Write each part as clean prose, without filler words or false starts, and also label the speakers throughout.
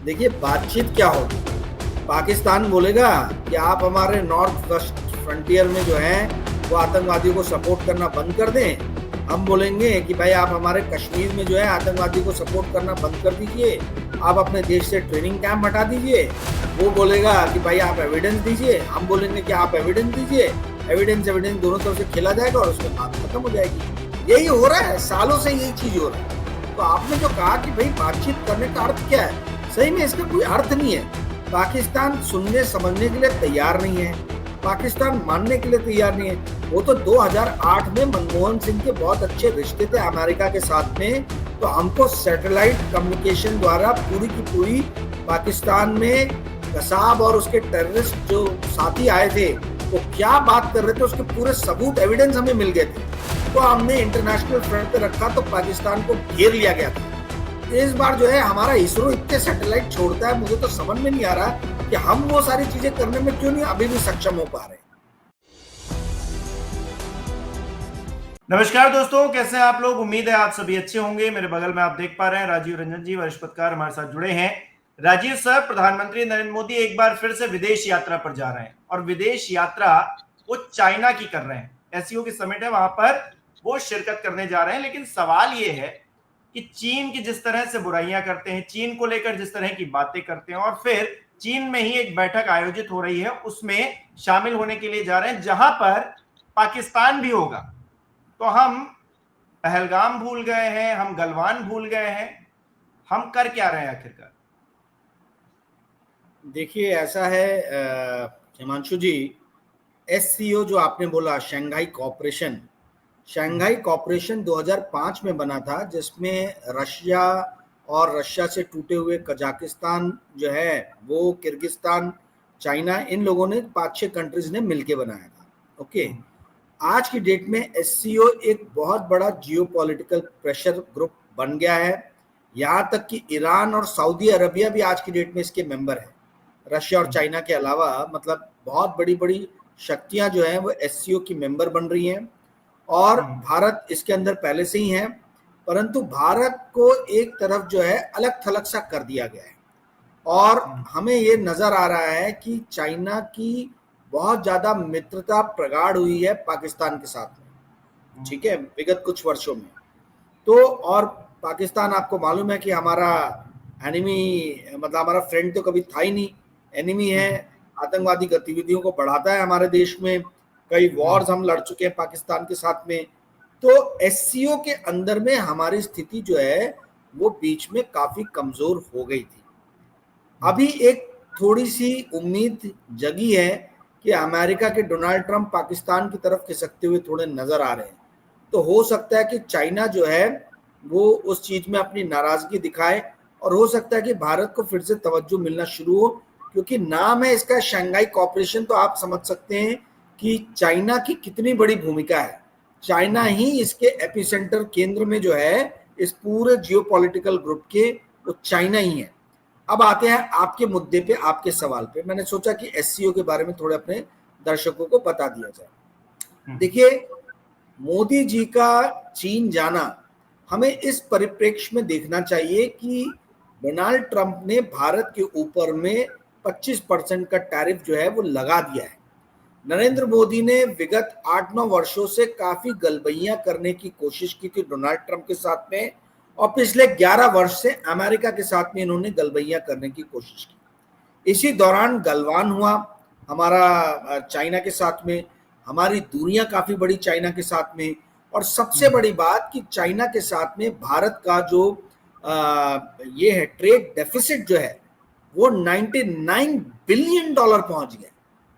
Speaker 1: देखिए, बातचीत क्या होगी? पाकिस्तान बोलेगा कि आप हमारे नॉर्थ वेस्ट फ्रंटियर में जो है वो आतंकवादियों को सपोर्ट करना बंद कर दें। हम बोलेंगे कि भाई आप हमारे कश्मीर में जो है आतंकवादी को सपोर्ट करना बंद कर दीजिए, आप अपने देश से ट्रेनिंग कैंप हटा दीजिए। वो बोलेगा कि भाई आप एविडेंस दीजिए, हम बोलेंगे कि आप एविडेंस दीजिए। एविडेंस एविडेंस दोनों तरफ से खेला जाएगा और उसके बाद खत्म हो जाएगी। यही हो रहा है, सालों से यही चीज हो रहा है। तो आपने जो कहा कि भाई बातचीत करने का अर्थ क्या है, सही में इसका कोई अर्थ नहीं है। पाकिस्तान सुनने समझने के लिए तैयार नहीं है, पाकिस्तान मानने के लिए तैयार नहीं है। वो तो 2008 में मनमोहन सिंह के बहुत अच्छे रिश्ते थे अमेरिका के साथ में, तो हमको सैटेलाइट कम्युनिकेशन द्वारा पूरी की पूरी पाकिस्तान में कसाब और उसके टेररिस्ट जो साथी आए थे वो क्या बात कर रहे थे उसके पूरे सबूत एविडेंस हमें मिल गए थे। तो हमने इंटरनेशनल फ्रंट पे रखा तो पाकिस्तान को घेर लिया गया था। इस बार जो है हमारा इसरो इतने सैटेलाइट छोड़ता है, मुझे तो समझ में नहीं आ रहा कि हम वो सारी चीजें करने में क्यों नहीं अभी भी सक्षम हो पा रहे।
Speaker 2: नमस्कार दोस्तों, कैसे हैं आप लोग? उम्मीद है आप सभी अच्छे होंगे। मेरे बगल में आप देख पा रहे हैं राजीव रंजन जी, वरिष्ठ पत्रकार हमारे साथ जुड़े हैं। राजीव सर, प्रधानमंत्री नरेंद्र मोदी एक बार फिर से विदेश यात्रा पर जा रहे हैं और विदेश यात्रा वो चाइना की कर रहे हैं। एससीओ की समिट है, वहां पर वो शिरकत करने जा रहे हैं। लेकिन सवाल ये है कि चीन की जिस तरह से बुराइयां करते हैं, चीन को लेकर जिस तरह की बातें करते हैं, और फिर चीन में ही एक बैठक आयोजित हो रही है, उसमें शामिल होने के लिए जा रहे हैं जहां पर पाकिस्तान भी होगा। तो हम पहलगाम भूल गए हैं, हम गलवान भूल गए हैं, हम कर क्या रहे हैं आखिरकार?
Speaker 1: देखिए, ऐसा है हिमांशु जी, एससीओ जो आपने बोला, शंघाई कॉपरेशन 2005 में बना था, जिसमें रशिया और रशिया से टूटे हुए कजाकिस्तान जो है वो, किर्गिस्तान, चाइना, इन लोगों ने 5-6 कंट्रीज ने मिलके बनाया था। ओके, आज की डेट में एससीओ एक बहुत बड़ा जियोपॉलिटिकल प्रेशर ग्रुप बन गया है। यहाँ तक कि ईरान और सऊदी अरबिया भी आज की डेट में इसके मेंबर है। रशिया और चाइना के अलावा मतलब बहुत बड़ी बड़ी शक्तियां जो हैं वो एससीओ की मेंबर बन रही हैं, और भारत इसके अंदर पहले से ही है। परंतु भारत को एक तरफ जो है अलग थलग सा कर दिया गया है, और हमें ये नजर आ रहा है कि चाइना की बहुत ज्यादा मित्रता प्रगाढ़ हुई है पाकिस्तान के साथ में, ठीक है, विगत कुछ वर्षों में। तो और पाकिस्तान, आपको मालूम है कि हमारा एनिमी, मतलब हमारा फ्रेंड तो कभी था ही नहीं, एनिमी है। आतंकवादी गतिविधियों को बढ़ाता है हमारे देश में, कई वॉर्स हम लड़ चुके हैं पाकिस्तान के साथ में। तो एससीओ के अंदर में हमारी स्थिति जो है वो बीच में काफी कमजोर हो गई थी। अभी एक थोड़ी सी उम्मीद जगी है कि अमेरिका के डोनाल्ड ट्रंप पाकिस्तान की तरफ खिसकते हुए थोड़े नजर आ रहे हैं। तो हो सकता है कि चाइना जो है वो उस चीज में अपनी नाराजगी दिखाए, और हो सकता है कि भारत को फिर से तवज्जो मिलना शुरू हो, क्योंकि नाम है इसका शंघाई कॉपरेशन, तो आप समझ सकते हैं कि चाइना की कितनी बड़ी भूमिका है। चाइना ही इसके एपिसेंटर केंद्र में जो है इस पूरे जियोपॉलिटिकल ग्रुप के, वो चाइना ही है। अब आते हैं आपके मुद्दे पे, आपके सवाल पे। मैंने सोचा कि एससीओ के बारे में थोड़े अपने दर्शकों को बता दिया जाए। देखिए, मोदी जी का चीन जाना हमें इस परिप्रेक्ष्य में देखना चाहिए कि डोनाल्ड ट्रंप ने भारत के ऊपर में 25% का टैरिफ जो है वो लगा दिया है। नरेंद्र मोदी ने विगत 8-9 वर्षों से काफी गलबैयां करने की कोशिश की थी डोनाल्ड ट्रंप के साथ में, और पिछले 11 वर्ष से अमेरिका के साथ में इन्होंने गलबैयां करने की कोशिश की। इसी दौरान गलवान हुआ हमारा चाइना के साथ में, हमारी दूरियां काफी बड़ी चाइना के साथ में, और सबसे बड़ी बात कि चाइना के साथ में भारत का जो ये है ट्रेड डेफिसिट जो है वो 99 बिलियन डॉलर पहुंच गया।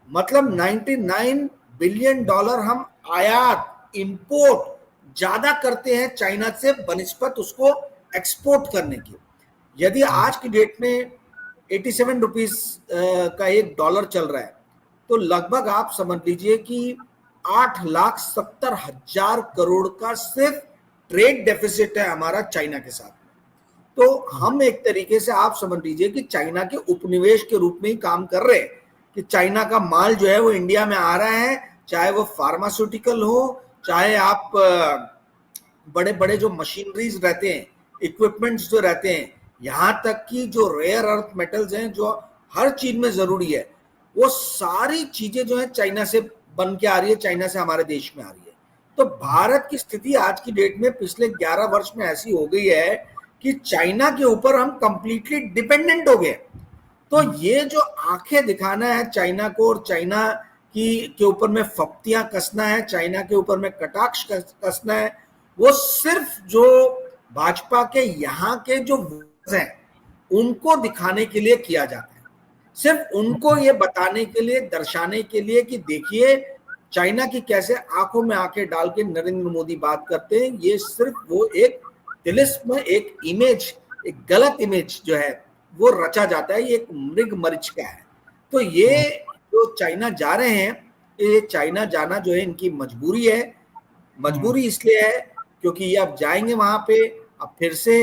Speaker 1: मतलब 99 बिलियन डॉलर हम आयात, इंपोर्ट ज्यादा करते हैं चाइना से बनिस्बत उसको एक्सपोर्ट करने की। यदि आज की डेट में 87 रुपीज का $1 चल रहा है, तो लगभग आप समझ लीजिए कि 8,70,000 करोड़ का सिर्फ ट्रेड डेफिसिट है हमारा चाइना के साथ। तो हम एक तरीके से आप समझ लीजिए कि चाइना के उपनिवेश के रूप में ही काम कर रहे हैं, कि चाइना का माल जो है वो इंडिया में आ रहा है, चाहे वो फार्मास्यूटिकल हो, चाहे आप बड़े बड़े जो मशीनरीज रहते हैं, इक्विपमेंट्स जो रहते हैं, यहाँ तक कि जो रेयर अर्थ मेटल्स हैं जो हर चीज में जरूरी है, वो सारी चीजें जो है चाइना से बन के आ रही है, चाइना से हमारे देश में आ रही है। तो भारत की स्थिति आज की डेट में पिछले 11 वर्ष में ऐसी हो गई है कि चाइना के ऊपर हम कंप्लीटली डिपेंडेंट हो गए। तो ये जो आंखें दिखाना है चाइना को और चाइना की के ऊपर में फप्तियां कसना है, चाइना के ऊपर में कटाक्ष कसना है, वो सिर्फ जो भाजपा के यहाँ के जो हैं उनको दिखाने के लिए किया जाता है, सिर्फ उनको ये बताने के लिए, दर्शाने के लिए कि देखिए चाइना की कैसे आंखों में आंखें डाल के नरेंद्र मोदी बात करते हैं। ये सिर्फ वो एक तिलिस्म, एक इमेज, एक गलत इमेज जो है वो रचा जाता है, ये एक मृग मरीच का है। तो ये जो चाइना जा रहे हैं, ये चाइना जाना जो है इनकी मजबूरी है। मजबूरी इसलिए है क्योंकि ये अब जाएंगे वहां पे, अब फिर से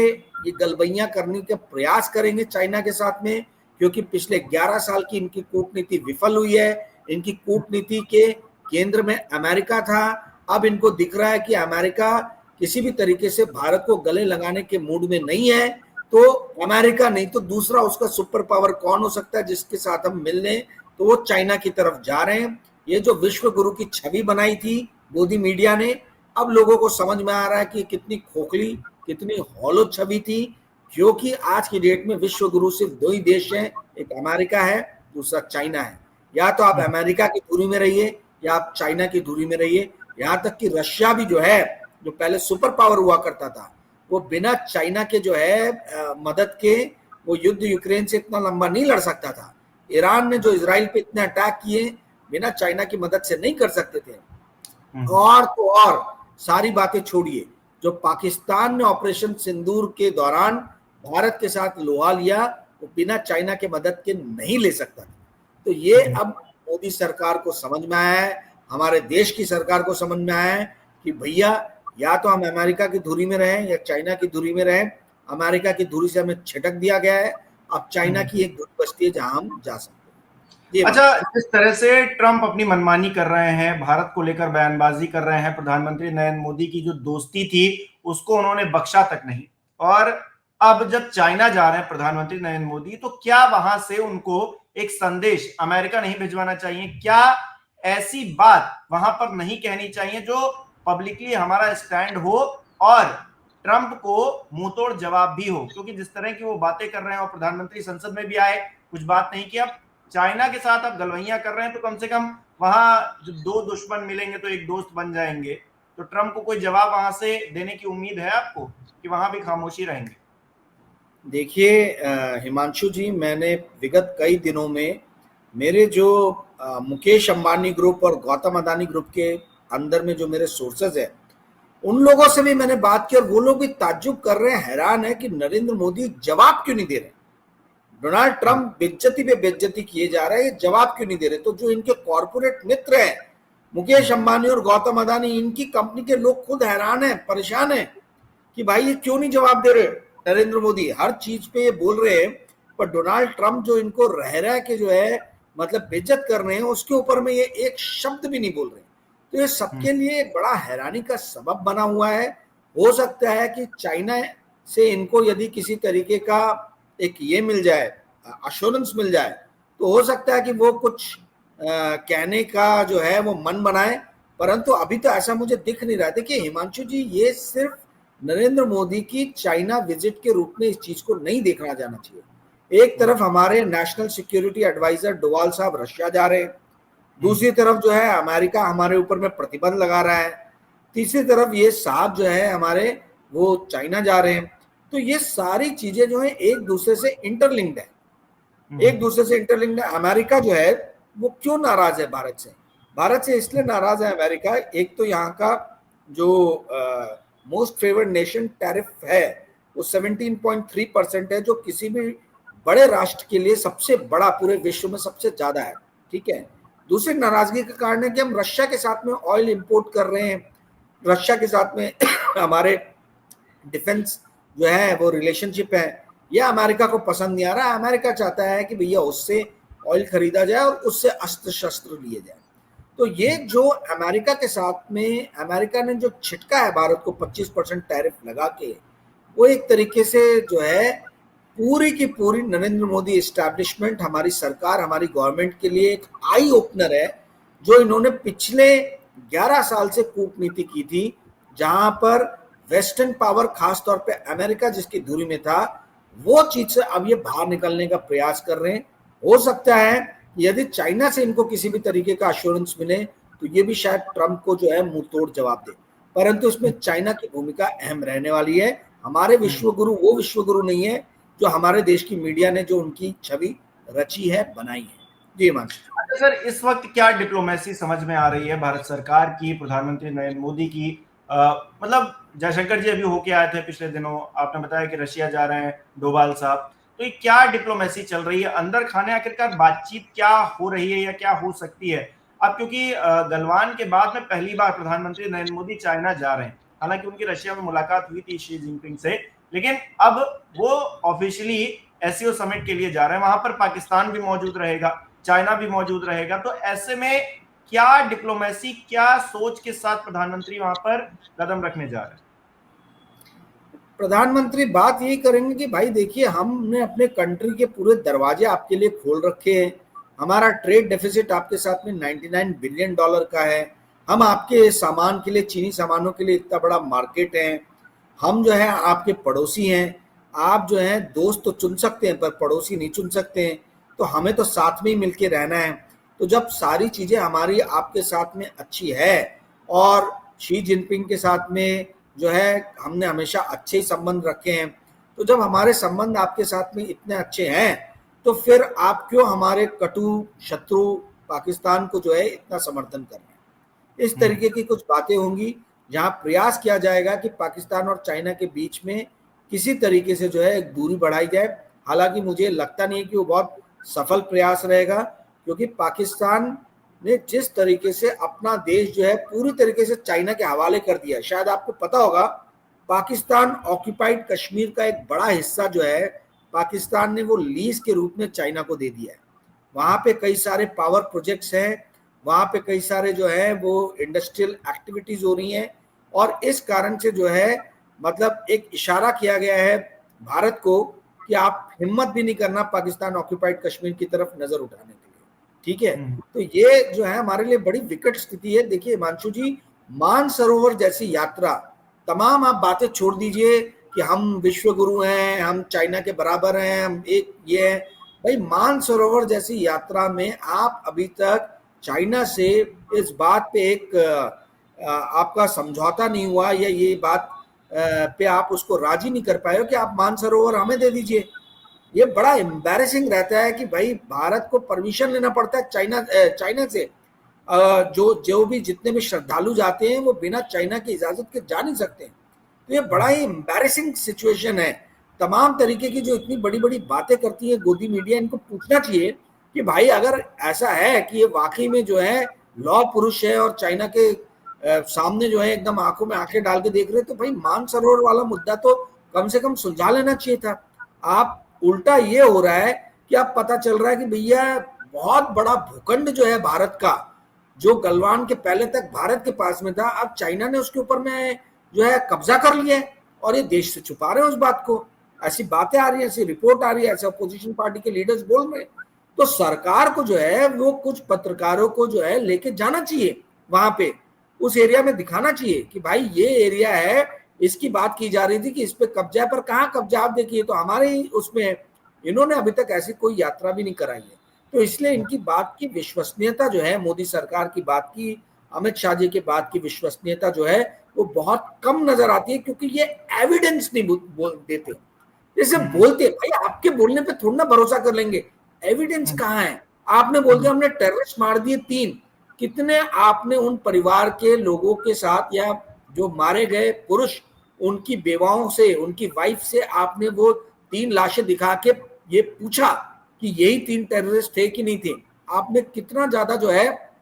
Speaker 1: ये गलबैयां करने का प्रयास करेंगे चाइना के साथ में, क्योंकि पिछले 11 साल की इनकी कूटनीति विफल हुई है। इनकी कूटनीति के केंद्र में अमेरिका था, अब इनको दिख रहा है कि अमेरिका किसी भी तरीके से भारत को गले लगाने के मूड में नहीं है। तो अमेरिका नहीं तो दूसरा उसका सुपर पावर कौन हो सकता है जिसके साथ हम मिलने, तो वो चाइना की तरफ जा रहे हैं। ये जो विश्व गुरु की छवि बनाई थी मोदी मीडिया ने, अब लोगों को समझ में आ रहा है कि कितनी खोखली, कितनी हॉलो छवि थी, क्योंकि आज की डेट में विश्व गुरु सिर्फ दो ही देश हैं, एक अमेरिका है, दूसरा चाइना है। या तो आप अमेरिका की धुरी में रहिए या आप चाइना की धुरी में रहिए। यहाँ तक कि रशिया भी जो है, जो पहले सुपर पावर हुआ करता था, वो बिना चाइना के जो है मदद के वो युद्ध यूक्रेन से इतना लंबा नहीं लड़ सकता था। ईरान ने जो इजराइल पे इतने अटैक किए, बिना चाइना की मदद से नहीं कर सकते थे। और तो और सारी बातें छोड़िए, जो पाकिस्तान ने ऑपरेशन सिंदूर के दौरान भारत के साथ लोहा लिया, वो बिना चाइना के मदद के नहीं ले सकता था। तो ये अब मोदी सरकार को समझ में आया है, हमारे देश की सरकार को समझ में आया है कि भैया या तो हम अमेरिका की धुरी में रहें या चाइना की धुरी में रहें। अमेरिका की धुरी से हमें छिटक दिया गया है, अब चाइना की एक धुरी बचती है जहां हम जा सकते हैं।
Speaker 2: अच्छा, जिस तरह से ट्रंप अपनी मनमानी कर रहे हैं, भारत को लेकर बयानबाजी कर रहे हैं, प्रधानमंत्री नरेंद्र मोदी की जो दोस्ती थी उसको उन्होंने बख्शा तक नहीं, और अब जब चाइना जा रहे हैं प्रधानमंत्री नरेंद्र मोदी, तो क्या वहां से उनको एक संदेश अमेरिका नहीं भिजवाना चाहिए? क्या ऐसी बात वहां पर नहीं कहनी चाहिए जो पब्लिकली हमारा स्टैंड हो और ट्रंप को मुंहतोड़ जवाब भी हो? क्योंकि जिस तरह की वो बातें कर रहे हैं, और प्रधानमंत्री संसद में भी आए, कुछ बात नहीं की। अब चाइना के साथ आप गलवैया कर रहे हैं, तो कम से कम वहां जो दो दुश्मन मिलेंगे तो एक दोस्त बन जाएंगे। तो ट्रंप को कोई जवाब वहां से देने की उम्मीद है आपको कि वहां भी खामोशी रहेंगे?
Speaker 1: देखिए हिमांशु जी, मैंने विगत कई दिनों में मेरे जो मुकेश अंबानी ग्रुप और गौतम अदानी ग्रुप के अंदर में जो मेरे सोर्सेज है, उन लोगों से भी मैंने बात की, और वो लोग भी ताज्जुब कर रहे हैं, हैरान है कि नरेंद्र मोदी जवाब क्यों नहीं दे रहे। डोनाल्ड ट्रंप बेइज्जती पे बेइज्जती किए जा रहे हैं, जवाब क्यों नहीं दे रहे। तो जो इनके कॉर्पोरेट मित्र हैं, मुकेश अंबानी और गौतम अदानी, इनकी कंपनी के लोग खुद हैरान है, परेशान है कि भाई ये क्यों नहीं जवाब दे रहे। नरेंद्र मोदी हर चीज पे ये बोल रहे हैं, पर डोनाल्ड ट्रंप जो इनको रह रहा के जो है मतलब बेइज्जत कर रहे हैं, उसके ऊपर में ये एक शब्द भी नहीं बोल रहे। तो ये सबके लिए एक बड़ा हैरानी का सबब बना हुआ है। हो सकता है कि चाइना से इनको यदि किसी तरीके का एक ये मिल जाए, अश्योरेंस मिल जाए, तो हो सकता है कि वो कुछ कहने का जो है वो मन बनाए, परंतु अभी तो ऐसा मुझे दिख नहीं रहा। देखिए हिमांशु जी, ये सिर्फ नरेंद्र मोदी की चाइना विजिट के रूप में इस चीज को नहीं देखना जाना चाहिए। एक तरफ हमारे नेशनल सिक्योरिटी एडवाइजर डोवाल साहब रशिया जा रहे हैं, दूसरी तरफ जो है अमेरिका हमारे ऊपर में प्रतिबंध लगा रहा है, तीसरी तरफ ये साहब जो है हमारे वो चाइना जा रहे हैं। तो ये सारी चीजें जो है एक दूसरे से इंटरलिंक्ड है, एक दूसरे से इंटरलिंक्ड है। अमेरिका जो है वो क्यों नाराज है भारत से? भारत से इसलिए नाराज है अमेरिका, एक तो यहाँ का जो मोस्ट फेवर्ड नेशन टैरिफ है वो 17.3% है, जो किसी भी बड़े राष्ट्र के लिए सबसे बड़ा, पूरे विश्व में सबसे ज्यादा है। ठीक है। दूसरी नाराजगी का कारण है कि हम रशिया के साथ में ऑयल इंपोर्ट कर रहे हैं, रशिया के साथ में हमारे डिफेंस जो है वो रिलेशनशिप है, यह अमेरिका को पसंद नहीं आ रहा। अमेरिका चाहता है कि भैया उससे ऑयल खरीदा जाए और उससे अस्त्र शस्त्र लिए जाए। तो ये जो अमेरिका के साथ में अमेरिका ने जो छिटका है भारत को 25% टैरिफ लगा के, वो एक तरीके से जो है पूरी की पूरी नरेंद्र मोदी एस्टैब्लिशमेंट, हमारी सरकार, हमारी गवर्नमेंट के लिए एक आई ओपनर है, जो इन्होंने पिछले 11 साल से कूटनीति की थी, जहां पर वेस्टर्न पावर, खासतौर पे अमेरिका जिसकी धुरी में था, वो चीज से अब ये बाहर निकलने का प्रयास कर रहे हैं। हो सकता है यदि चाइना से इनको किसी भी तरीके का अश्योरेंस मिले तो ये भी शायद ट्रंप को जो है मुंह तोड़ जवाब दे, परंतु उसमें चाइना की भूमिका अहम रहने वाली है। हमारे विश्वगुरु वो विश्वगुरु नहीं है जो हमारे देश की मीडिया ने जो उनकी छवि रची है, बनाई है। जी हिमांशु।
Speaker 2: अच्छा सर, इस वक्त क्या डिप्लोमेसी समझ में आ रही है भारत सरकार की, प्रधानमंत्री नरेंद्र मोदी की? मतलब जयशंकर जी अभी होके आए थे पिछले दिनों, आपने बताया कि रशिया जा रहे हैं डोभाल साहब, तो ये क्या डिप्लोमेसी चल रही है अंदर खाने? आखिरकार बातचीत क्या हो रही है या क्या हो सकती है अब? क्योंकि गलवान के बाद में पहली बार प्रधानमंत्री नरेंद्र मोदी चाइना जा रहे हैं। हालांकि उनकी रशिया में मुलाकात हुई थी शी जिनपिंग से, लेकिन अब वो ऑफिशियली एससीओ समिट के लिए जा रहे हैं। वहां पर पाकिस्तान भी मौजूद रहेगा, चाइना भी मौजूद रहेगा, तो ऐसे में क्या डिप्लोमेसी, क्या सोच के साथ प्रधानमंत्री वहां पर कदम रखने जा रहे हैं?
Speaker 1: प्रधानमंत्री बात यही करेंगे कि भाई देखिए, हमने अपने कंट्री के पूरे दरवाजे आपके लिए खोल रखे हैं। हमारा ट्रेड डेफिसिट आपके साथ में $99 बिलियन का है। हम आपके सामान के लिए, चीनी सामानों के लिए इतना बड़ा मार्केट है। हम जो है आपके पड़ोसी हैं। आप जो है दोस्त तो चुन सकते हैं पर पड़ोसी नहीं चुन सकते हैं, तो हमें तो साथ में ही मिलके रहना है। तो जब सारी चीजें हमारी आपके साथ में अच्छी है, और शी जिनपिंग के साथ में जो है हमने हमेशा अच्छे ही संबंध रखे हैं, तो जब हमारे संबंध आपके साथ में इतने अच्छे हैं, तो फिर आप क्यों हमारे कटु शत्रु पाकिस्तान को जो है इतना समर्थन कर रहे हैं? इस तरीके की कुछ बातें होंगी जहां प्रयास किया जाएगा कि पाकिस्तान और चाइना के बीच में किसी तरीके से जो है एक दूरी बढ़ाई जाए। हालांकि मुझे लगता नहीं है कि वो बहुत सफल प्रयास रहेगा, क्योंकि पाकिस्तान ने जिस तरीके से अपना देश जो है पूरी तरीके से चाइना के हवाले कर दिया, शायद आपको पता होगा, पाकिस्तान ऑक्यूपाइड कश्मीर का एक बड़ा हिस्सा जो है पाकिस्तान ने वो लीज के रूप में चाइना को दे दिया है। वहां पे कई सारे पावर प्रोजेक्ट्स हैं, वहां पे कई सारे जो है वो इंडस्ट्रियल एक्टिविटीज हो रही हैं, और इस कारण से जो है मतलब एक इशारा किया गया है भारत को कि आप हिम्मत भी नहीं करना पाकिस्तान ऑक्यूपाइड कश्मीर की तरफ नजर उठाने के लिए। ठीक है, तो ये जो है हमारे लिए बड़ी विकट स्थिति है। देखिए हिमांशु जी, मानसरोवर जैसी यात्रा, तमाम आप बातें छोड़ दीजिए कि हम विश्व गुरु हैं, हम चाइना के बराबर हैं, हम एक ये है, भाई मानसरोवर जैसी यात्रा में आप अभी तक चाइना से इस बात पे एक आपका समझौता नहीं हुआ, या ये बात पे आप उसको राजी नहीं कर पाए हो कि आप मानसरोवर हमें दे दीजिए। ये बड़ा एम्बैरेसिंग रहता है कि भाई भारत को परमिशन लेना पड़ता है चाइना से। जो जो भी जितने भी श्रद्धालु जाते हैं वो बिना चाइना की इजाजत के जा नहीं सकते। तो ये बड़ा ही एम्बैरेसिंग सिचुएशन है। तमाम तरीके की जो इतनी बड़ी बड़ी बातें करती है गोदी मीडिया, इनको पूछना चाहिए कि भाई अगर ऐसा है कि ये वाकई में जो है लौह पुरुष है और चाइना के सामने जो है एकदम आंखों में आंखें डाल के देख रहे, तो भाई मानसरोवर वाला मुद्दा तो कम से कम सुलझा लेना चाहिए था। आप उल्टा ये हो रहा है कि अब पता चल रहा है कि भैया बहुत बड़ा भूखंड जो है भारत का, जो गलवान के पहले तक भारत के पास में था, अब चाइना ने उसके ऊपर में जो है कब्जा कर लिया है, और ये देश से छुपा रहे हैं उस बात को। ऐसी बातें आ रही है, ऐसी रिपोर्ट आ रही है, ऐसे अपोजिशन पार्टी के लीडर्स बोल रहे हैं। तो सरकार को जो है वो कुछ पत्रकारों को जो है लेके जाना चाहिए, वहां पे उस एरिया में दिखाना चाहिए कि भाई ये एरिया है, इसकी बात की जा रही थी कि इस पे कब्जा है, पर कहाँ कब्जा आप देखिए तो हमारे ही उसमें, इन्होंने अभी तक ऐसी कोई यात्रा भी नहीं कराई है। तो इसलिए इनकी बात की विश्वसनीयता जो है, मोदी सरकार की बात की, अमित शाह जी की बात की विश्वसनीयता जो है वो बहुत कम नजर आती है, क्योंकि ये एविडेंस नहीं देते। जैसे बोलते भाई आपके बोलने पे थोड़ा ना भरोसा कर लेंगे, एविडेंस कहाँ है? आपने बोल दिया हमने टेररिस्ट मार दिए 3, कितने आपने उन परिवार के लोगों के साथ, या जो मारे गए पुरुष उनकी बेवाओं से, उनकी वाइफ से आपने वो 3 लाशें दिखा के ये पूछा कि यही 3 टेररिस्ट थे कि नहीं थे? आपने कितना ज्यादा जो है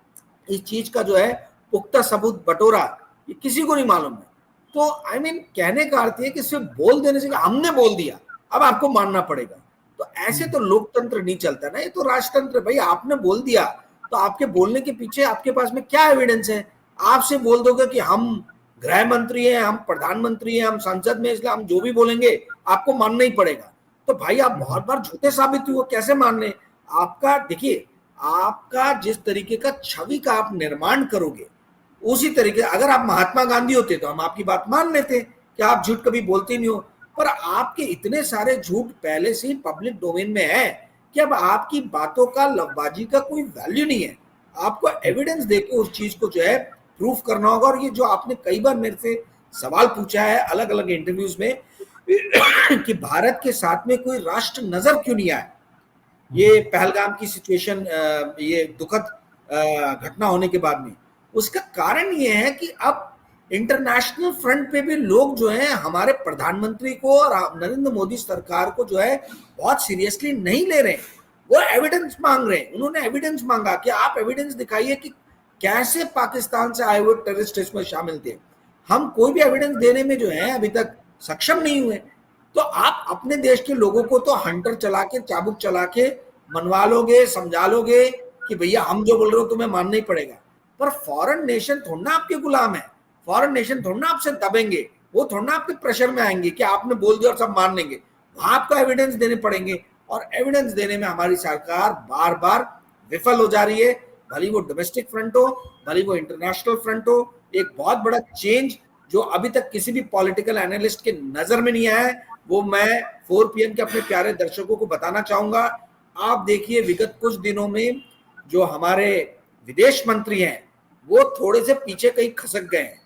Speaker 1: इस चीज का जो है पुख्ता सबूत बटोरा, ये किसी को नहीं मालूम है। तो आई मीन कहने का अर्थ है कि सिर्फ बोल देने से, हमने बोल दिया अब आपको मानना पड़ेगा, तो ऐसे तो लोकतंत्र नहीं चलता ना, ये तो राजतंत्र। भाई आपने बोल दिया, तो आपके बोलने के पीछे आपके पास में क्या एविडेंस है? आपसे बोल दोगे कि हम गृह मंत्री हैं, हम प्रधानमंत्री हैं, हम संसद में, इसलिए हम जो भी बोलेंगे आपको मानना ही पड़ेगा। तो भाई आप बहुत बार झूठे साबित हुए, कैसे मान लें? आपका देखिए, आपका जिस तरीके का छवि का आप निर्माण करोगे उसी तरीके, अगर आप महात्मा गांधी होते तो हम आपकी बात मान लेते कि आप झूठ कभी बोलते नहीं हो, पर आपके इतने सारे झूठ पहले से ही पब्लिक डोमेन में है कि अब आपकी बातों का, लफबाजी का कोई वैल्यू नहीं है। आपको एविडेंस देके उस चीज को जो है प्रूफ करना होगा। और ये जो आपने कई बार मेरे से सवाल पूछा है अलग अलग इंटरव्यूज में कि भारत के साथ में कोई राष्ट्र नजर क्यों नहीं आया, ये पहलगाम की सिचुएशन, ये दुखद घटना होने के बाद में, उसका कारण ये है कि अब इंटरनेशनल फ्रंट पे भी लोग जो है हमारे प्रधानमंत्री को और नरेंद्र मोदी सरकार को जो है बहुत सीरियसली नहीं ले रहे हैं। वो एविडेंस मांग रहे हैं। उन्होंने एविडेंस मांगा कि आप एविडेंस दिखाइए कि कैसे पाकिस्तान से आए हुए टेररिस्ट इसमें शामिल थे। हम कोई भी एविडेंस देने में जो है अभी तक सक्षम नहीं हुए। तो आप अपने देश के लोगों को तो हंटर चला के, चाबुक चला के मनवा लोगे, समझा लोगे कि भैया हम जो बोल रहे हो तुम्हें मानना ही पड़ेगा, पर फॉरेन नेशन थोड़ा ना आपके गुलाम है। फॉरेन नेशन थोड़ा ना आपसे दबेंगे, वो थोड़ा ना आपके प्रेशर में आएंगे कि आपने बोल दिया और सब मान लेंगे। वहां आपको एविडेंस देने पड़ेंगे, और एविडेंस देने में हमारी सरकार बार बार विफल हो जा रही है। भले वो डोमेस्टिक फ्रंट हो, भले वो इंटरनेशनल फ्रंट हो। एक बहुत बड़ा चेंज जो अभी तक किसी भी पॉलिटिकल एनालिस्ट के नजर में नहीं आया है, वो मैं 4 PM के अपने प्यारे दर्शकों को बताना चाहूंगा। आप देखिए, विगत कुछ दिनों में जो हमारे विदेश मंत्री हैं वो थोड़े से पीछे कहीं खसक गए हैं।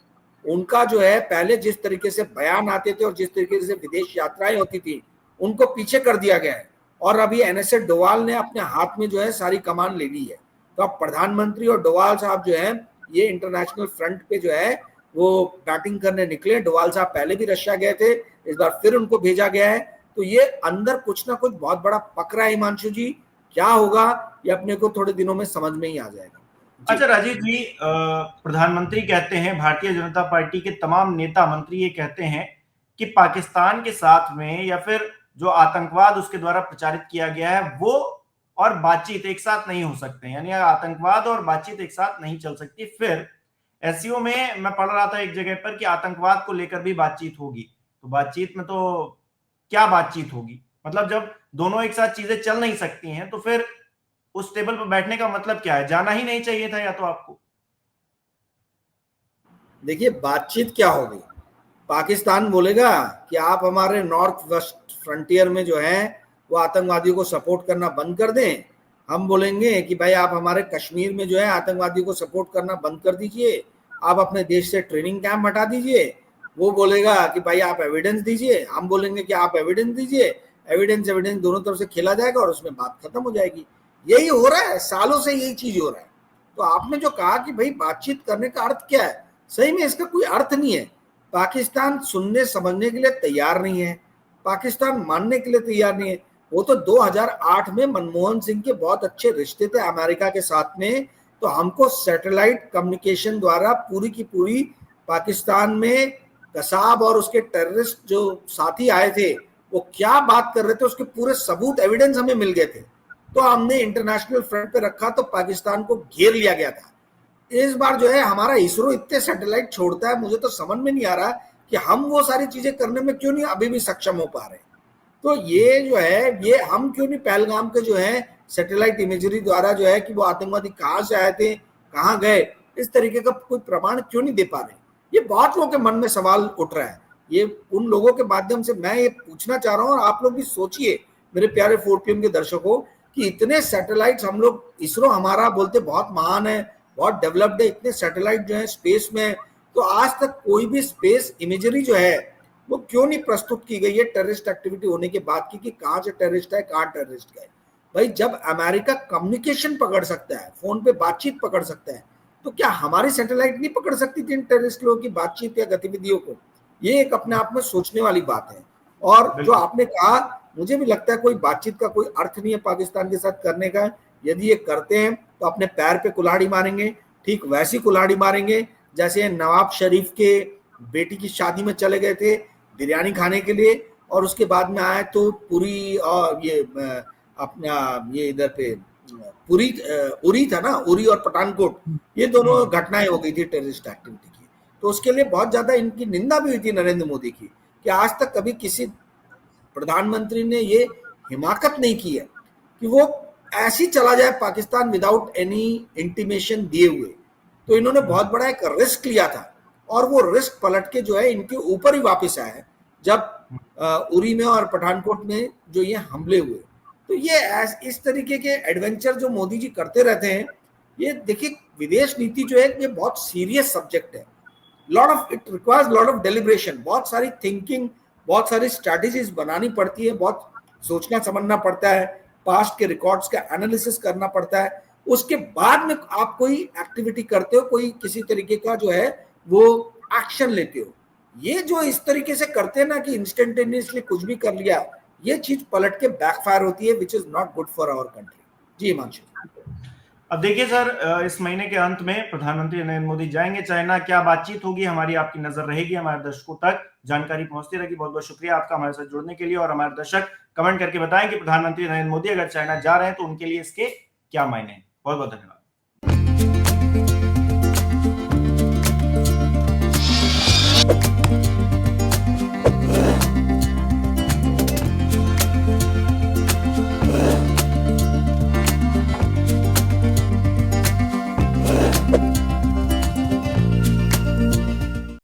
Speaker 1: उनका जो है पहले जिस तरीके से बयान आते थे और जिस तरीके से विदेश यात्राएं होती थी, उनको पीछे कर दिया गया है। और अभी NSA डोवाल ने अपने हाथ में जो है सारी कमान ले ली है। तो अब प्रधानमंत्री और डोवाल साहब जो है ये इंटरनेशनल फ्रंट पे जो है वो बैटिंग करने निकले। डोवाल साहब पहले भी रशिया गए थे, इस बार फिर उनको भेजा गया है। तो ये अंदर कुछ ना कुछ बहुत बड़ा पकड़ा है। हिमांशु जी, क्या होगा ये अपने को थोड़े दिनों में समझ में ही आ जाएगा।
Speaker 2: अच्छा राजीव जी, प्रधानमंत्री कहते हैं, भारतीय जनता पार्टी के तमाम नेता मंत्री ये कहते हैं कि पाकिस्तान के साथ में या फिर जो आतंकवाद उसके द्वारा प्रचारित किया गया है वो और बातचीत एक साथ नहीं हो सकते, यानी आतंकवाद और बातचीत एक साथ नहीं चल सकती। फिर SCO में मैं पढ़ रहा था एक जगह पर कि आतंकवाद को लेकर भी बातचीत होगी। तो बातचीत में तो क्या बातचीत होगी? मतलब जब दोनों एक साथ चीजें चल नहीं सकती हैं तो फिर उस टेबल पर बैठने का मतलब क्या है? जाना ही नहीं चाहिए था या तो आपको?
Speaker 1: देखिए, बातचीत क्या होगी? पाकिस्तान बोलेगा कि आप हमारे नॉर्थ वेस्ट फ्रंटियर में जो है वो आतंकवादियों को सपोर्ट करना बंद कर दें। हम बोलेंगे कि भाई आप हमारे कश्मीर में जो है आतंकवादियों को सपोर्ट करना बंद कर दीजिए, आप अपने देश से ट्रेनिंग कैंप हटा दीजिए। वो बोलेगा कि भाई आप एविडेंस दीजिए, हम बोलेंगे कि आप एविडेंस दीजिए। एविडेंस दोनों तरफ से खेला जाएगा और उसमें बात खत्म हो जाएगी। यही हो रहा है, सालों से यही चीज हो रहा है। तो आपने जो कहा कि भाई बातचीत करने का अर्थ क्या है, सही में इसका कोई अर्थ नहीं है। पाकिस्तान सुनने समझने के लिए तैयार नहीं है, पाकिस्तान मानने के लिए तैयार नहीं है। वो तो 2008 में मनमोहन सिंह के बहुत अच्छे रिश्ते थे अमेरिका के साथ में, तो हमको सैटेलाइट कम्युनिकेशन द्वारा पूरी की पूरी पाकिस्तान में कसाब और उसके टेररिस्ट जो साथी आए थे वो क्या बात कर रहे थे उसके पूरे सबूत, एविडेंस हमें मिल गए थे। तो हमने इंटरनेशनल फ्रंट पे रखा तो पाकिस्तान को घेर लिया गया था। इस बार जो है हमारा इसरो इतने सैटेलाइट छोड़ता है, मुझे तो समझ में नहीं आ रहा कि हम वो सारी चीजें करने में क्यों नहीं अभी भी सक्षम हो पा रहे। तो ये जो है, ये हम क्यों नहीं पहलगाम के जो है सैटेलाइट इमेजरी द्वारा जो है कि वो आतंकवादी कहाँ से आए थे, कहाँ गए, इस तरीके का कोई प्रमाण क्यों नहीं दे पा रहे? ये बहुत लोगों के मन में सवाल उठ रहा है। ये उन लोगों के माध्यम से मैं ये पूछना चाह रहा हूँ, और आप लोग भी सोचिए मेरे प्यारे 4 PM के दर्शकों, कि इतने सैटेलाइट्स हम लोग, इसरो हमारा बोलते बहुत महान है, बहुत डेवलप्ड है, इतने सैटेलाइट जो है स्पेस में, तो आज तक कोई भी स्पेस इमेजरी जो है वो क्यों नहीं प्रस्तुत की गई है टेररिस्ट एक्टिविटी होने के बाद की, कि कहाँ से टेररिस्ट है, कहाँ टेररिस्ट गए। भाई जब अमेरिका कम्युनिकेशन पकड़ सकता है, फोन पे बातचीत पकड़ सकता है, तो क्या हमारी सैटेलाइट नहीं पकड़ सकती थी इन टेररिस्ट लोगों की बातचीत या गतिविधियों को? ये एक अपने आप में सोचने वाली बात है। और जो आपने कहा, मुझे भी लगता है कोई बातचीत का कोई अर्थ नहीं है पाकिस्तान के साथ करने का। यदि ये करते हैं तो अपने पैर पे कुल्हाड़ी मारेंगे, ठीक वैसी कुल्हाड़ी मारेंगे जैसे नवाब शरीफ के बेटी की शादी में चले गए थे बिरयानी खाने के लिए, और उसके बाद में आए तो पूरी और ये अपना ये इधर पे पूरी उरी था ना, उरी और पठानकोट, ये दोनों घटनाएं हो गई थी टेररिस्ट एक्टिविटी की। तो उसके लिए बहुत ज्यादा इनकी निंदा भी हुई थी नरेंद्र मोदी की, कि आज तक कभी किसी प्रधानमंत्री ने ये हिमाकत नहीं की है कि वो ऐसे ही चला जाए पाकिस्तान विदाउट एनी इंटीमेशन दिए हुए। तो इन्होंने बहुत बड़ा एक रिस्क लिया था और वो रिस्क पलट के जो है इनके ऊपर ही वापस आया है जब उरी में और पठानकोट में जो ये हमले हुए। तो ये इस तरीके के एडवेंचर जो मोदी जी करते रहते हैं, ये देखिए विदेश नीति जो है ये बहुत सीरियस सब्जेक्ट है। It requires lot of deliberation, बहुत सारी थिंकिंग, बहुत सारी स्ट्रैटेजीज बनानी पड़ती है, बहुत सोचना समझना पड़ता है, पास्ट के रिकॉर्ड्स का एनालिसिस करना पड़ता है, उसके बाद में आप कोई एक्टिविटी करते हो, कोई किसी तरीके का जो है वो एक्शन लेते हो। ये जो इस तरीके से करते हैं ना कि इंस्टेंटेनियसली कुछ भी कर लिया, ये चीज पलट के बैकफायर होती है, which is not good for our country. जी हिमांशु।
Speaker 2: अब देखिए सर, इस महीने के अंत में प्रधानमंत्री नरेंद्र मोदी जाएंगे चाइना, क्या बातचीत होगी हमारी आपकी नजर रहेगी, हमारे दर्शकों तक जानकारी पहुंचती रहेगी। बहुत बहुत शुक्रिया आपका हमारे साथ जुड़ने के लिए, और हमारे दर्शक कमेंट करके बताएं कि प्रधानमंत्री नरेंद्र मोदी अगर चाइना जा रहे हैं तो उनके लिए इसके क्या मायने हैं। बहुत बहुत धन्यवाद।